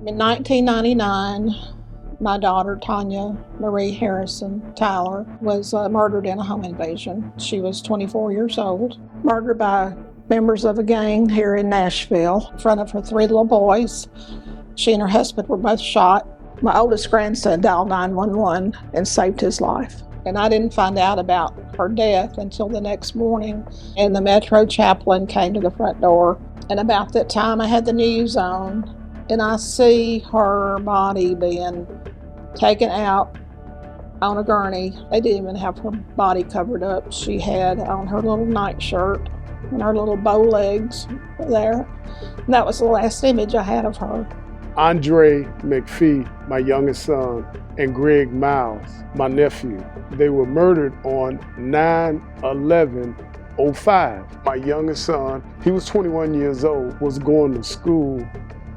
In 1999, my daughter, Tanya Marie Harrison Tyler, was murdered in a home invasion. She was 24 years old, murdered by members of a gang here in Nashville in front of her 3 little boys. She and her husband were both shot. My oldest grandson dialed 911 and saved his life. And I didn't find out about her death until the next morning. And the Metro chaplain came to the front door. And about that time, I had the news on. And I see her body being taken out on a gurney. They didn't even have her body covered up. She had on her little nightshirt and her little bow legs there. And that was the last image I had of her. Andre McPhee, my youngest son, and Greg Miles, my nephew, they were murdered on 9/11/05. My youngest son, he was 21 years old, was going to school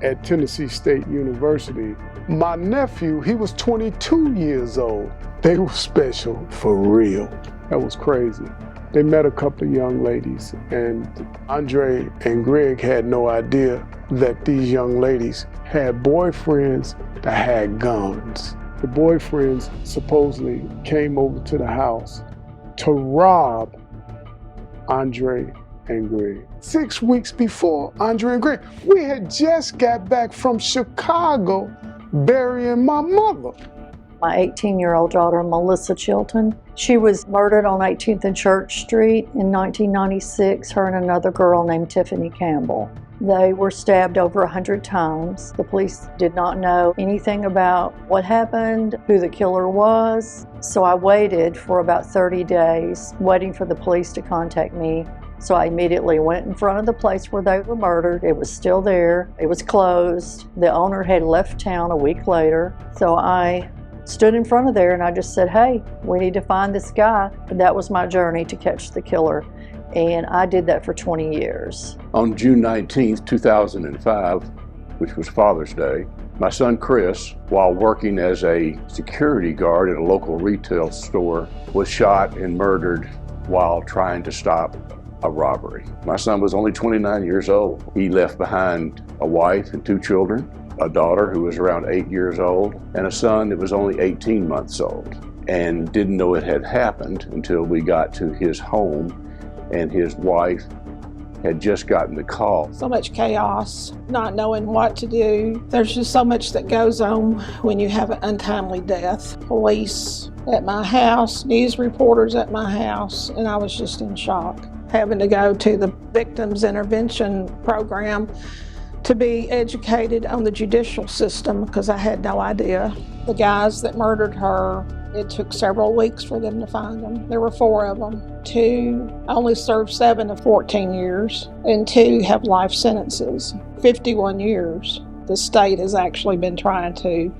at Tennessee State University. My nephew, he was 22 years old. They were special for real. That was crazy. They met a couple of young ladies, and Andre and Greg had no idea that these young ladies had boyfriends that had guns. The boyfriends supposedly came over to the house to rob Andre and Greg. 6 weeks before Andre and Greg, we had just got back from Chicago burying my mother. My 18-year-old daughter, Melissa Chilton, she was murdered on 18th and Church Street in 1996, her and another girl named Tiffany Campbell. They were stabbed over 100 times. The police did not know anything about what happened, who the killer was. So I waited for about 30 days, waiting for the police to contact me. So I immediately went in front of the place where they were murdered. It was still there. It was closed. The owner had left town a week later. So I stood in front of there and I just said, hey, we need to find this guy. And that was my journey to catch the killer. And I did that for 20 years. On June 19th, 2005, which was Father's Day, my son Chris, while working as a security guard at a local retail store, was shot and murdered while trying to stop a robbery. My son was only 29 years old. He left behind a wife and 2 children, a daughter who was around 8 years old, and a son that was only 18 months old, and didn't know it had happened until we got to his home, and his wife had just gotten the call. So much chaos, not knowing what to do. There's just so much that goes on when you have an untimely death. Police at my house, news reporters at my house, and I was just in shock. Having to go to the Victims Intervention Program to be educated on the judicial system because I had no idea. The guys that murdered her, it took several weeks for them to find them. There were 4 of them. 2 only served 7 of 14 years, and 2 have life sentences. 51 years. The state has actually been trying to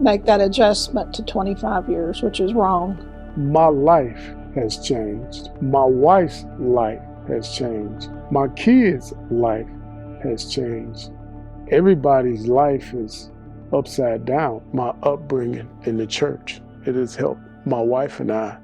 make that adjustment to 25 years, which is wrong. My life has changed. My wife's life has changed. My kids' life has changed. Everybody's life is upside down. My upbringing in the church, it has helped my wife and I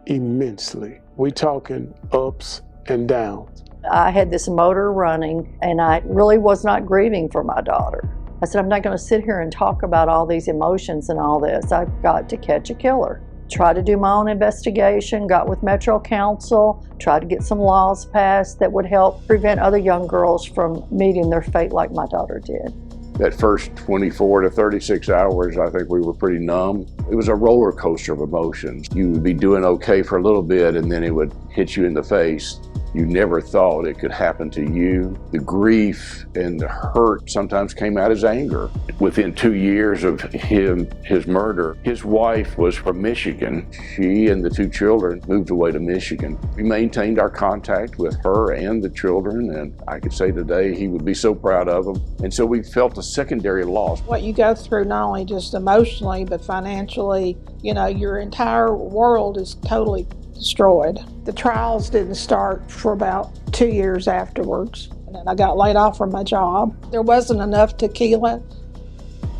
immensely. We talking ups and downs. I had this motor running and I really was not grieving for my daughter. I said, I'm not going to sit here and talk about all these emotions and all this. I've got to catch a killer. Tried to do my own investigation, got with Metro Council, tried to get some laws passed that would help prevent other young girls from meeting their fate like my daughter did. That first 24 to 36 hours, I think we were pretty numb. It was a roller coaster of emotions. You would be doing okay for a little bit and then it would hit you in the face. You never thought it could happen to you. The grief and the hurt sometimes came out as anger. Within 2 years of his murder, his wife was from Michigan. She and the 2 children moved away to Michigan. We maintained our contact with her and the children, and I could say today he would be so proud of them. And so we felt a secondary loss. What you go through, not only just emotionally, but financially, your entire world is totally destroyed. The trials didn't start for about 2 years afterwards. And then I got laid off from my job. There wasn't enough tequila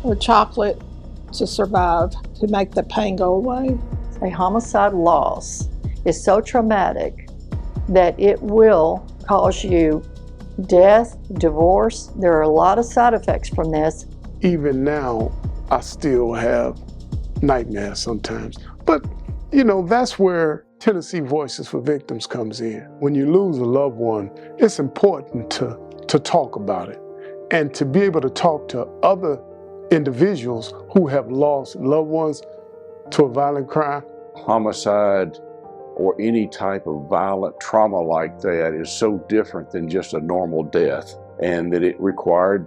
or chocolate to survive, to make the pain go away. A homicide loss is so traumatic that it will cause you death, divorce. There are a lot of side effects from this. even now, I still have nightmares sometimes. But, you know, that's where Tennessee Voices for Victims comes in. When you lose a loved one, it's important to talk about it and to be able to talk to other individuals who have lost loved ones to a violent crime. Homicide or any type of violent trauma like that is so different than just a normal death, and that it required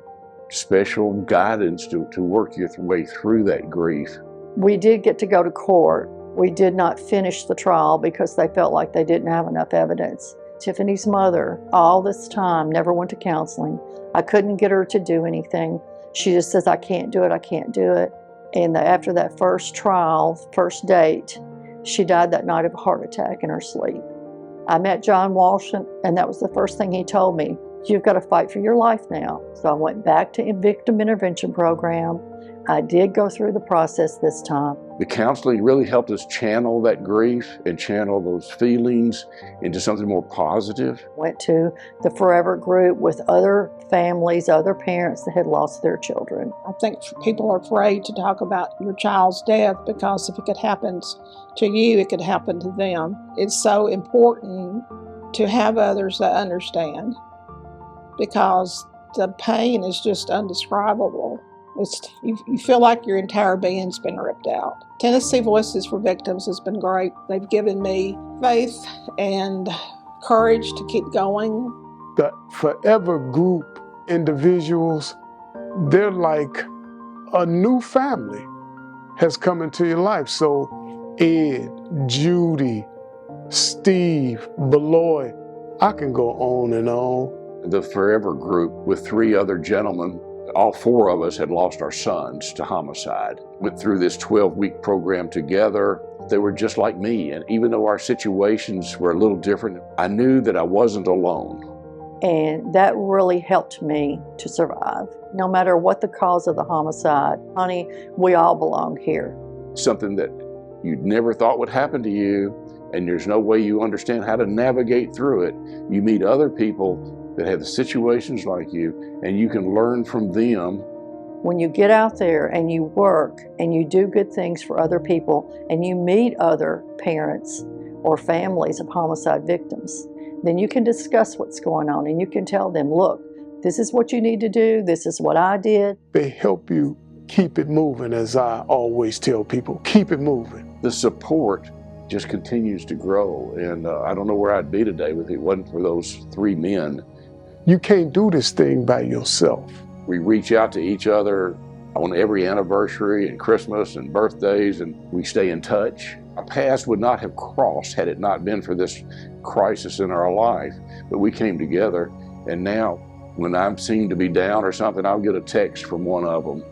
special guidance to work your way through that grief. We did get to go to court. We did not finish the trial because they felt like they didn't have enough evidence. Tiffany's mother, all this time, never went to counseling. I couldn't get her to do anything. She just says, I can't do it, I can't do it. And after that first trial, first date, she died that night of a heart attack in her sleep. I met John Walsh, and that was the first thing he told me. You've got to fight for your life now. So I went back to Victim Intervention Program. I did go through the process this time. The counseling really helped us channel that grief and channel those feelings into something more positive. Went to the Forever group with other families, other parents that had lost their children. I think people are afraid to talk about your child's death because if it happens to you, it could happen to them. It's so important to have others that understand because the pain is just indescribable. You feel like your entire being's been ripped out. Tennessee Voices for Victims has been great. They've given me faith and courage to keep going. The Forever group individuals, they're like a new family has come into your life. So Ed, Judy, Steve, Beloy, I can go on and on. The Forever group with 3 other gentlemen, all 4 of us had lost our sons to homicide. Went through this 12-week program together. They were just like me, and even though our situations were a little different, I knew that I wasn't alone. And that really helped me to survive. No matter what the cause of the homicide, honey, we all belong here. Something that you'd never thought would happen to you, and there's no way you understand how to navigate through it. You meet other people that have the situations like you, and you can learn from them. When you get out there and you work and you do good things for other people and you meet other parents or families of homicide victims, then you can discuss what's going on and you can tell them, look, this is what you need to do, this is what I did. They help you keep it moving, as I always tell people, keep it moving. The support just continues to grow, and I don't know where I'd be today if it wasn't for those 3 men. You can't do this thing by yourself. We reach out to each other on every anniversary and Christmas and birthdays, and we stay in touch. Our paths would not have crossed had it not been for this crisis in our life. But we came together, and now when I'm seen to be down or something, I'll get a text from one of them,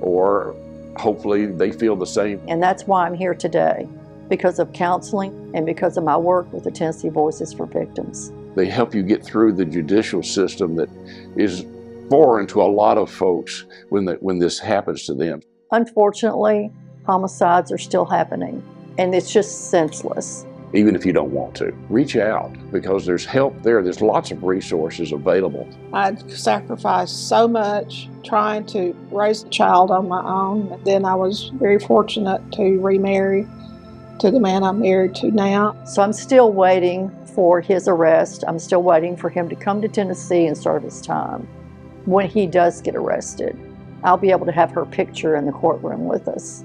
or hopefully they feel the same. And that's why I'm here today, because of counseling and because of my work with the Tennessee Voices for Victims. They help you get through the judicial system that is foreign to a lot of folks when this happens to them. Unfortunately, homicides are still happening, and it's just senseless. Even if you don't want to, reach out because there's help there. There's lots of resources available. I'd sacrificed so much trying to raise a child on my own. And then I was very fortunate to remarry to the man I'm married to now. So I'm still waiting for his arrest. I'm still waiting for him to come to Tennessee and serve his time. When he does get arrested, I'll be able to have her picture in the courtroom with us.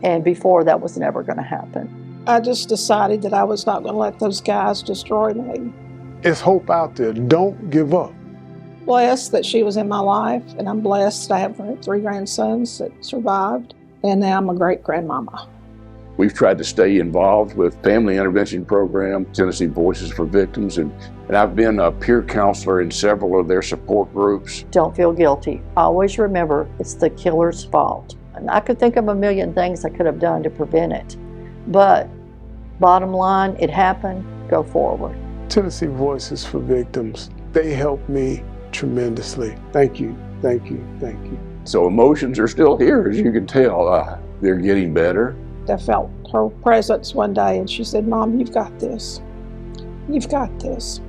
And before, that was never going to happen. I just decided that I was not going to let those guys destroy me. It's hope out there. Don't give up. Blessed that she was in my life, and I'm blessed that I have 3 grandsons that survived, and now I'm a great-grandmama. We've tried to stay involved with Family Intervention Program, Tennessee Voices for Victims, and I've been a peer counselor in several of their support groups. Don't feel guilty. Always remember it's the killer's fault. And I could think of a million things I could have done to prevent it. But bottom line, it happened, go forward. Tennessee Voices for Victims, they helped me tremendously. Thank you, thank you, thank you. So emotions are still here, as you can tell. They're getting better. I felt her presence one day and she said, "Mom, you've got this. You've got this."